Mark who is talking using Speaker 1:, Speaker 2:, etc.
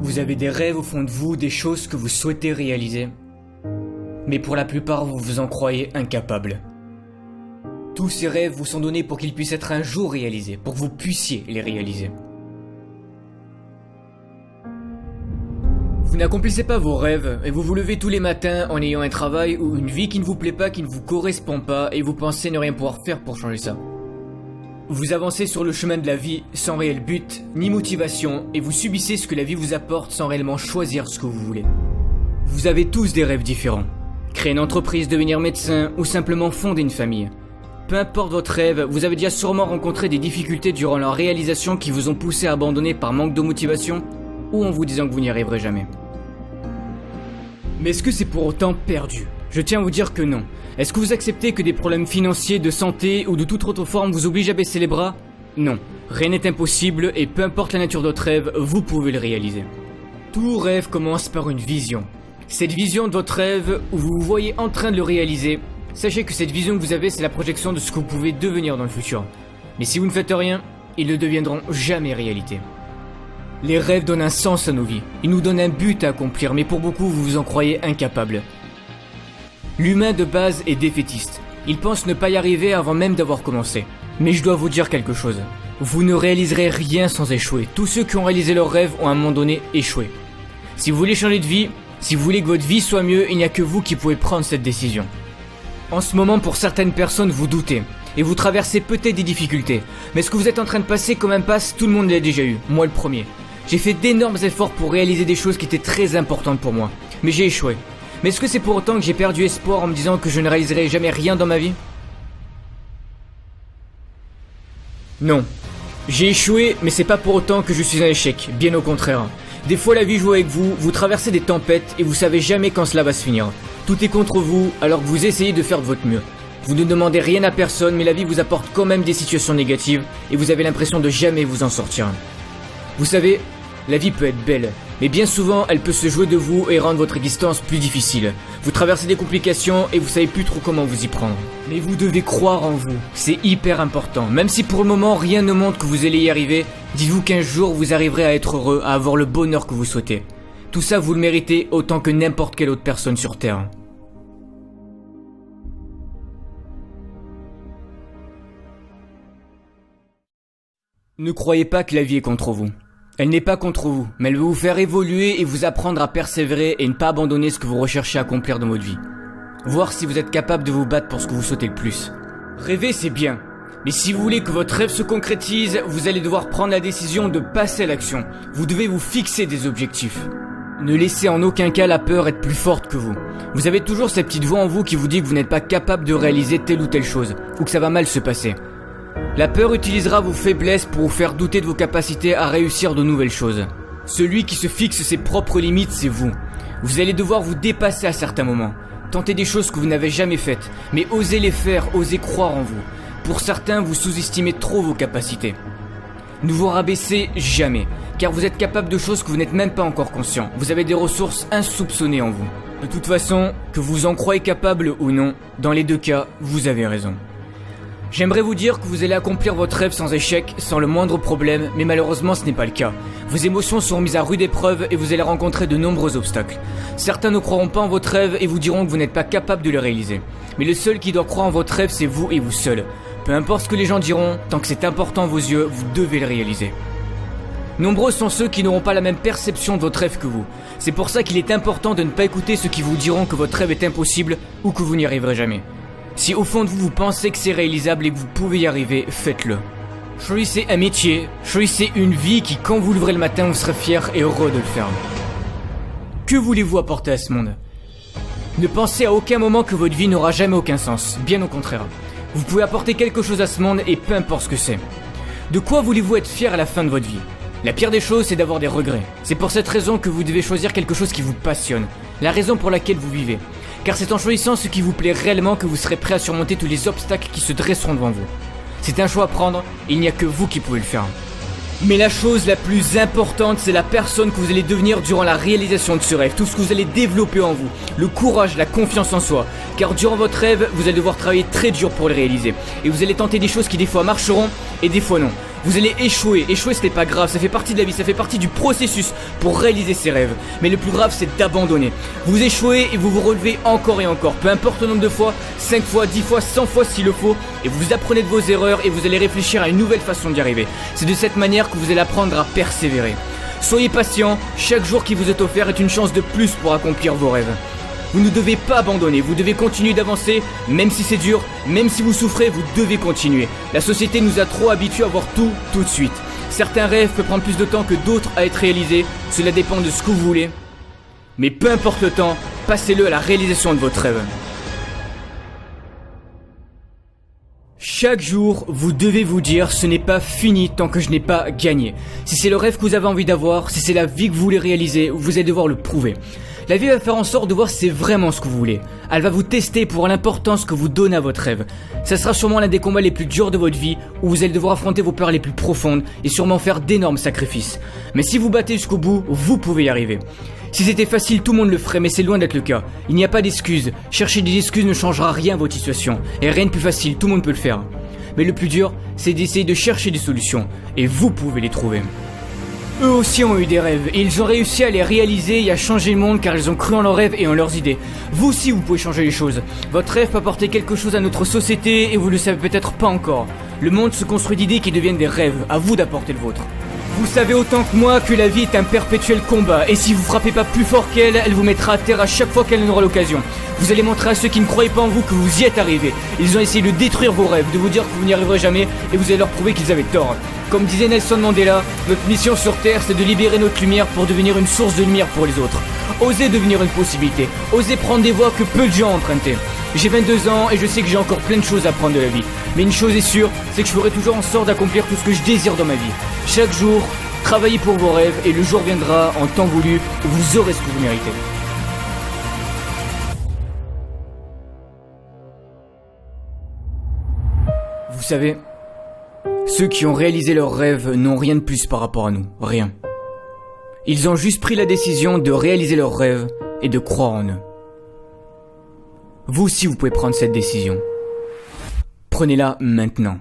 Speaker 1: Vous avez des rêves au fond de vous, des choses que vous souhaitez réaliser. Mais pour la plupart, vous vous en croyez incapable. Tous ces rêves vous sont donnés pour qu'ils puissent être un jour réalisés, pour que vous puissiez les réaliser. Vous n'accomplissez pas vos rêves et vous vous levez tous les matins en ayant un travail ou une vie qui ne vous plaît pas, qui ne vous correspond pas et vous pensez ne rien pouvoir faire pour changer ça. Vous avancez sur le chemin de la vie sans réel but ni motivation et vous subissez ce que la vie vous apporte sans réellement choisir ce que vous voulez. Vous avez tous des rêves différents. Créer une entreprise, devenir médecin ou simplement fonder une famille. Peu importe votre rêve, vous avez déjà sûrement rencontré des difficultés durant leur réalisation qui vous ont poussé à abandonner par manque de motivation ou en vous disant que vous n'y arriverez jamais. Mais est-ce que c'est pour autant perdu ? Je tiens à vous dire que non. Est-ce que vous acceptez que des problèmes financiers, de santé ou de toute autre forme vous obligent à baisser les bras ? Non. Rien n'est impossible et peu importe la nature de votre rêve, vous pouvez le réaliser. Tout rêve commence par une vision. Cette vision de votre rêve, où vous vous voyez en train de le réaliser, sachez que cette vision que vous avez, c'est la projection de ce que vous pouvez devenir dans le futur. Mais si vous ne faites rien, ils ne deviendront jamais réalité. Les rêves donnent un sens à nos vies. Ils nous donnent un but à accomplir, mais pour beaucoup, vous vous en croyez incapable. L'humain de base est défaitiste. Il pense ne pas y arriver avant même d'avoir commencé. Mais je dois vous dire quelque chose. Vous ne réaliserez rien sans échouer. Tous ceux qui ont réalisé leurs rêves ont à un moment donné échoué. Si vous voulez changer de vie, si vous voulez que votre vie soit mieux, il n'y a que vous qui pouvez prendre cette décision. En ce moment, pour certaines personnes, vous doutez. Et vous traversez peut-être des difficultés. Mais ce que vous êtes en train de passer comme impasse, tout le monde l'a déjà eu. Moi le premier. J'ai fait d'énormes efforts pour réaliser des choses qui étaient très importantes pour moi. Mais j'ai échoué. Mais est-ce que c'est pour autant que j'ai perdu espoir en me disant que je ne réaliserai jamais rien dans ma vie ? Non. J'ai échoué, mais c'est pas pour autant que je suis un échec. Bien au contraire. Des fois la vie joue avec vous, vous traversez des tempêtes et vous savez jamais quand cela va se finir. Tout est contre vous, alors que vous essayez de faire de votre mieux. Vous ne demandez rien à personne, mais la vie vous apporte quand même des situations négatives et vous avez l'impression de jamais vous en sortir. Vous savez, la vie peut être belle, mais bien souvent elle peut se jouer de vous et rendre votre existence plus difficile. Vous traversez des complications et vous savez plus trop comment vous y prendre. Mais vous devez croire en vous, c'est hyper important. Même si pour le moment rien ne montre que vous allez y arriver, dites-vous qu'un jour vous arriverez à être heureux, à avoir le bonheur que vous souhaitez. Tout ça vous le méritez autant que n'importe quelle autre personne sur Terre. Ne croyez pas que la vie est contre vous. Elle n'est pas contre vous, mais elle veut vous faire évoluer et vous apprendre à persévérer et ne pas abandonner ce que vous recherchez à accomplir dans votre vie. Voir si vous êtes capable de vous battre pour ce que vous souhaitez le plus. Rêver, c'est bien. Mais si vous voulez que votre rêve se concrétise, vous allez devoir prendre la décision de passer à l'action. Vous devez vous fixer des objectifs. Ne laissez en aucun cas la peur être plus forte que vous. Vous avez toujours cette petite voix en vous qui vous dit que vous n'êtes pas capable de réaliser telle ou telle chose, ou que ça va mal se passer. La peur utilisera vos faiblesses pour vous faire douter de vos capacités à réussir de nouvelles choses. Celui qui se fixe ses propres limites, c'est vous. Vous allez devoir vous dépasser à certains moments. Tenter des choses que vous n'avez jamais faites, mais osez les faire, osez croire en vous. Pour certains, vous sous-estimez trop vos capacités. Ne vous rabaissez jamais, car vous êtes capable de choses que vous n'êtes même pas encore conscient. Vous avez des ressources insoupçonnées en vous. De toute façon, que vous en croyez capable ou non, dans les deux cas, vous avez raison. J'aimerais vous dire que vous allez accomplir votre rêve sans échec, sans le moindre problème, mais malheureusement ce n'est pas le cas. Vos émotions seront mises à rude épreuve et vous allez rencontrer de nombreux obstacles. Certains ne croiront pas en votre rêve et vous diront que vous n'êtes pas capable de le réaliser. Mais le seul qui doit croire en votre rêve, c'est vous et vous seul. Peu importe ce que les gens diront, tant que c'est important à vos yeux, vous devez le réaliser. Nombreux sont ceux qui n'auront pas la même perception de votre rêve que vous. C'est pour ça qu'il est important de ne pas écouter ceux qui vous diront que votre rêve est impossible ou que vous n'y arriverez jamais. Si au fond de vous, vous pensez que c'est réalisable et que vous pouvez y arriver, faites-le. Choisissez un métier, choisissez une vie qui, quand vous l'ouvrez le matin, vous serez fier et heureux de le faire. Que voulez-vous apporter à ce monde ? Ne pensez à aucun moment que votre vie n'aura jamais aucun sens, bien au contraire. Vous pouvez apporter quelque chose à ce monde et peu importe ce que c'est. De quoi voulez-vous être fier à la fin de votre vie ? La pire des choses, c'est d'avoir des regrets. C'est pour cette raison que vous devez choisir quelque chose qui vous passionne, la raison pour laquelle vous vivez. Car c'est en choisissant ce qui vous plaît réellement que vous serez prêt à surmonter tous les obstacles qui se dresseront devant vous. C'est un choix à prendre, et il n'y a que vous qui pouvez le faire. Mais la chose la plus importante, c'est la personne que vous allez devenir durant la réalisation de ce rêve, tout ce que vous allez développer en vous, le courage, la confiance en soi. Car durant votre rêve, vous allez devoir travailler très dur pour le réaliser. Et vous allez tenter des choses qui des fois marcheront, et des fois non. Vous allez échouer. Échouer, ce n'est pas grave, ça fait partie de la vie, ça fait partie du processus pour réaliser ses rêves. Mais le plus grave, c'est d'abandonner. Vous échouez et vous vous relevez encore et encore. Peu importe le nombre de fois, 5 fois, 10 fois, 100 fois s'il le faut. Et vous apprenez de vos erreurs et vous allez réfléchir à une nouvelle façon d'y arriver. C'est de cette manière que vous allez apprendre à persévérer. Soyez patient, chaque jour qui vous est offert est une chance de plus pour accomplir vos rêves. Vous ne devez pas abandonner, vous devez continuer d'avancer, même si c'est dur, même si vous souffrez, vous devez continuer. La société nous a trop habitués à voir tout de suite. Certains rêves peuvent prendre plus de temps que d'autres à être réalisés, cela dépend de ce que vous voulez. Mais peu importe le temps, passez-le à la réalisation de votre rêve. Chaque jour, vous devez vous dire, ce n'est pas fini tant que je n'ai pas gagné. Si c'est le rêve que vous avez envie d'avoir, si c'est la vie que vous voulez réaliser, vous allez devoir le prouver. La vie va faire en sorte de voir si c'est vraiment ce que vous voulez. Elle va vous tester pour l'importance que vous donnez à votre rêve. Ça sera sûrement l'un des combats les plus durs de votre vie, où vous allez devoir affronter vos peurs les plus profondes et sûrement faire d'énormes sacrifices. Mais si vous battez jusqu'au bout, vous pouvez y arriver. Si c'était facile, tout le monde le ferait, mais c'est loin d'être le cas. Il n'y a pas d'excuses. Chercher des excuses ne changera rien à votre situation. Et rien de plus facile, tout le monde peut le faire. Mais le plus dur, c'est d'essayer de chercher des solutions. Et vous pouvez les trouver. Eux aussi ont eu des rêves, et ils ont réussi à les réaliser et à changer le monde car ils ont cru en leurs rêves et en leurs idées. Vous aussi vous pouvez changer les choses. Votre rêve peut apporter quelque chose à notre société et vous le savez peut-être pas encore. Le monde se construit d'idées qui deviennent des rêves, à vous d'apporter le vôtre. Vous savez autant que moi que la vie est un perpétuel combat, et si vous frappez pas plus fort qu'elle, elle vous mettra à terre à chaque fois qu'elle en aura l'occasion. Vous allez montrer à ceux qui ne croyaient pas en vous que vous y êtes arrivés. Ils ont essayé de détruire vos rêves, de vous dire que vous n'y arriverez jamais, et vous allez leur prouver qu'ils avaient tort. Comme disait Nelson Mandela, notre mission sur Terre, c'est de libérer notre lumière pour devenir une source de lumière pour les autres. Osez devenir une possibilité, osez prendre des voies que peu de gens ont empruntées. J'ai 22 ans et je sais que j'ai encore plein de choses à apprendre de la vie. Mais une chose est sûre, c'est que je ferai toujours en sorte d'accomplir tout ce que je désire dans ma vie. Chaque jour, travaillez pour vos rêves et le jour viendra en temps voulu où vous aurez ce que vous méritez. Vous savez, ceux qui ont réalisé leurs rêves n'ont rien de plus par rapport à nous, rien. Ils ont juste pris la décision de réaliser leurs rêves et de croire en eux. Vous aussi vous pouvez prendre cette décision. Prenez-la maintenant.